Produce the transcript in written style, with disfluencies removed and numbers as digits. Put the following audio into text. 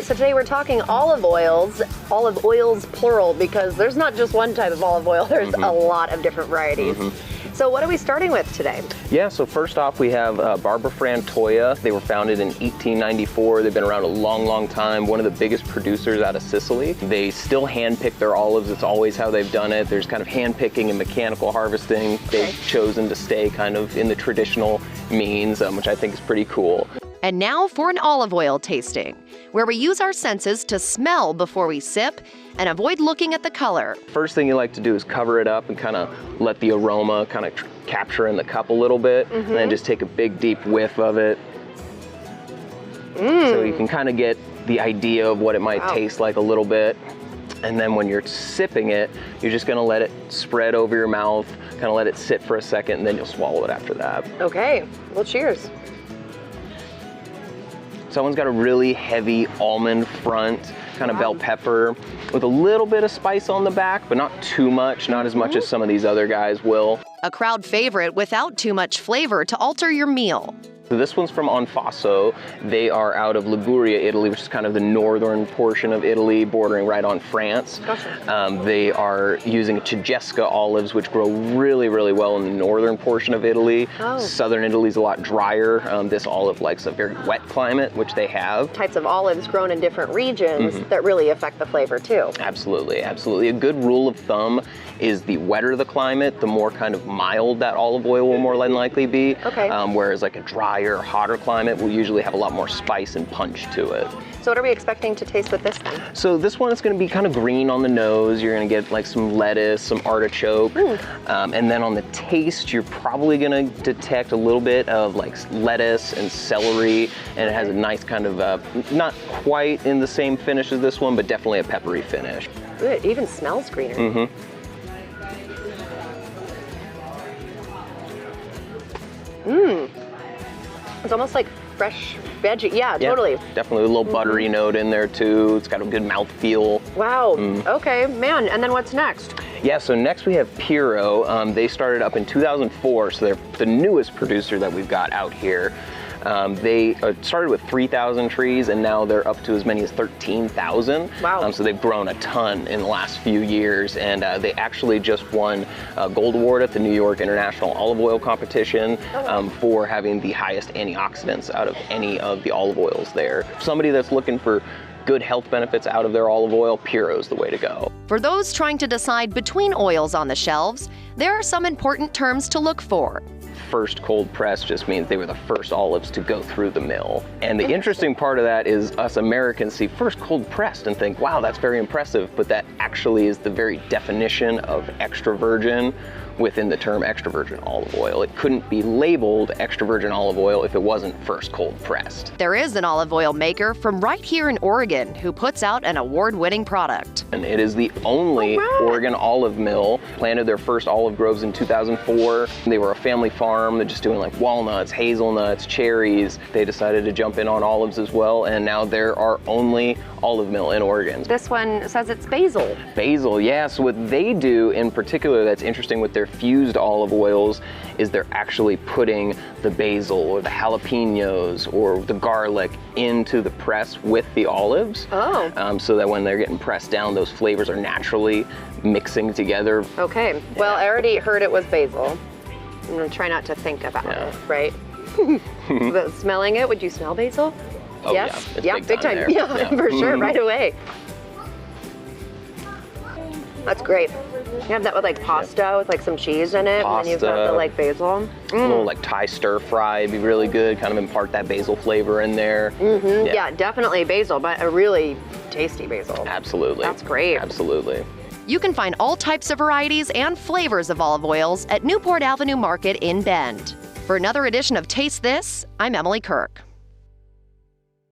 right, so today we're talking olive oils plural, because there's not just one type of olive oil, there's a lot of different varieties. So what are we starting with today? Yeah, so first off we have Barbara Frantoia. They were founded in 1894. They've been around a long, long time. One of the biggest producers out of Sicily. They still hand-pick their olives. It's always how they've done it. There's kind of hand-picking and mechanical harvesting. They've chosen to stay kind of in the traditional means, which I think is pretty cool. And now for an olive oil tasting, where we use our senses to smell before we sip and avoid looking at the color. First thing you like to do is cover it up and kind of let the aroma kind of capture in the cup a little bit, and then just take a big deep whiff of it. So you can kind of get the idea of what it might taste like a little bit. And then when you're sipping it, you're just gonna let it spread over your mouth, kind of let it sit for a second, and then you'll swallow it after that. Okay, well, cheers. Someone's got a really heavy almond front, kind of bell pepper, with a little bit of spice on the back, but not too much, not as much as some of these other guys will. A crowd favorite without too much flavor to alter your meal. So this one's from Anfaso. They are out of Liguria, Italy, which is kind of the northern portion of Italy, bordering right on France. They are using Chigesca olives, which grow really, really well in the northern portion of Italy. Southern Italy's a lot drier. This olive likes a very wet climate, which they have. Types of olives grown in different regions that really affect the flavor too. Absolutely, absolutely. A good rule of thumb is the wetter the climate, the more kind of mild that olive oil will more than likely be. Whereas like a drier, hotter climate will usually have a lot more spice and punch to it. So what are we expecting to taste with this one? So this one is going to be kind of green on the nose. You're going to get like some lettuce, some artichoke. And then on the taste, you're probably going to detect a little bit of like lettuce and celery. And it has a nice kind of, not quite in the same finish as this one, but definitely a peppery finish. Ooh, it even smells greener. It's almost like fresh veggie. Yeah, totally. Definitely a little buttery note in there too. It's got a good mouthfeel. Wow. Okay, man. And then what's next? Yeah, so next we have Piro. They started up in 2004, so they're the newest producer that we've got out here. They started with 3,000 trees, and now they're up to as many as 13,000. Wow. So they've grown a ton in the last few years, and they actually just won a gold award at the New York International Olive Oil Competition for having the highest antioxidants out of any of the olive oils there. Somebody that's looking for good health benefits out of their olive oil, Piro's the way to go. For those trying to decide between oils on the shelves, there are some important terms to look for. First cold press just means they were the first olives to go through the mill. And the interesting part of that is us Americans see first cold pressed and think, wow, that's very impressive, but that actually is the very definition of extra virgin within the term extra virgin olive oil. It couldn't be labeled extra virgin olive oil if it wasn't first cold pressed. There is an olive oil maker from right here in Oregon who puts out an award-winning product. And it is the only Oregon olive mill. Planted their first olive groves in 2004. They were a family farm. They're just doing like walnuts, hazelnuts, cherries. They decided to jump in on olives as well, and now they're our only olive mill in Oregon. This one says it's basil. Basil, yeah. So what they do in particular that's interesting with their fused olive oils is they're actually putting the basil or the jalapenos or the garlic into the press with the olives. So that when they're getting pressed down, those flavors are naturally mixing together. Okay, well, I already heard it was basil. I'm gonna try not to think about it, right? But smelling it, would you smell basil? Oh, yes? Yeah, it's big time. Yeah, for sure, right away. That's great. You have that with like pasta with like some cheese in it, and then you've got the like basil. A little like Thai stir fry would be really good, kind of impart that basil flavor in there. Yeah, definitely basil, but a really tasty basil. Absolutely. That's great. Absolutely. You can find all types of varieties and flavors of olive oils at Newport Avenue Market in Bend. For another edition of Taste This, I'm Emily Kirk.